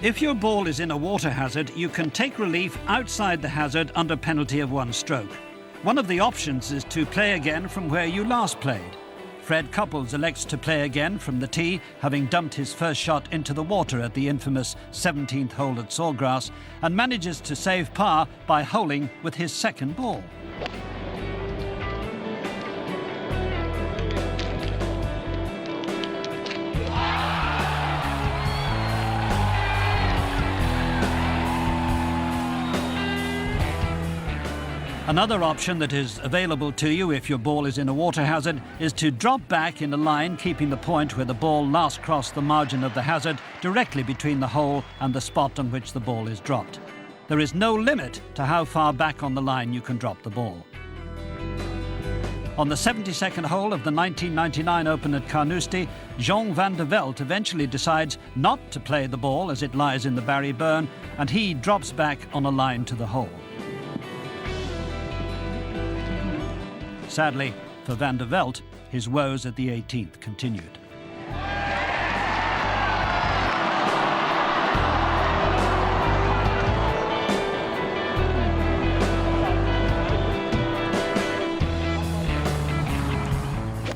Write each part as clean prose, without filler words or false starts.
If your ball is in a water hazard, you can take relief outside the hazard under penalty of 1 stroke. One of the options is to play again from where you last played. Fred Couples elects to play again from the tee, having dumped his first shot into the water at the infamous 17th hole at Sawgrass, and manages to save par by holing with his second ball. Another option that is available to you if your ball is in a water hazard is to drop back in a line, keeping the point where the ball last crossed the margin of the hazard directly between the hole and the spot on which the ball is dropped. There is no limit to how far back on the line you can drop the ball. On the 72nd hole of the 1999 Open at Carnoustie, Jean van der Velde eventually decides not to play the ball as it lies in the Barry Burn, and he drops back on a line to the hole. Sadly, for van der Velde, his woes at the 18th continued.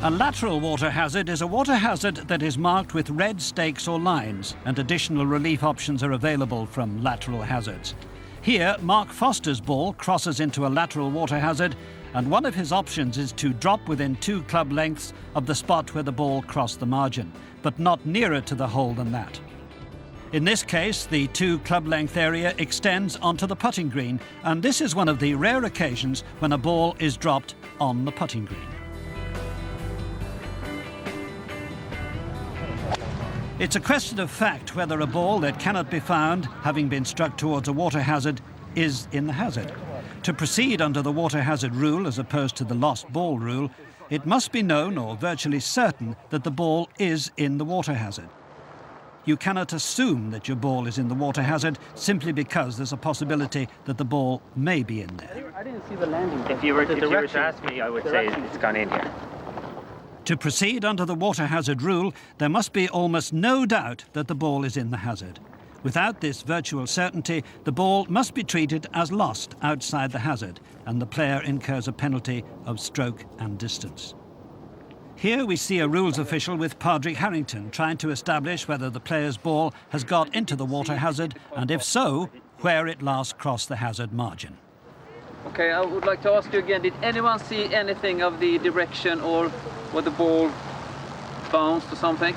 A lateral water hazard is a water hazard that is marked with red stakes or lines, and additional relief options are available from lateral hazards. Here, Mark Foster's ball crosses into a lateral water hazard, and one of his options is to drop within 2 club lengths of the spot where the ball crossed the margin, but not nearer to the hole than that. In this case, the 2 club length area extends onto the putting green, and this is one of the rare occasions when a ball is dropped on the putting green. It's a question of fact whether a ball that cannot be found, having been struck towards a water hazard, is in the hazard. To proceed under the water hazard rule as opposed to the lost ball rule, it must be known or virtually certain that the ball is in the water hazard. You cannot assume that your ball is in the water hazard simply because there's a possibility that the ball may be in there. I didn't see the landing. If you were to ask me, I would say it's gone in here. To proceed under the water hazard rule, there must be almost no doubt that the ball is in the hazard. Without this virtual certainty, the ball must be treated as lost outside the hazard, and the player incurs a penalty of stroke and distance. Here we see a rules official with Padraig Harrington trying to establish whether the player's ball has got into the water hazard, and if so, where it last crossed the hazard margin. Okay, I would like to ask you again, did anyone see anything of the direction or where the ball bounced or something?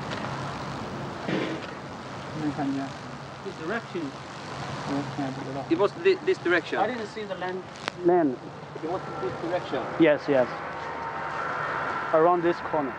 This direction. It was this direction. I didn't see the land. It was this direction. Yes. Around this corner.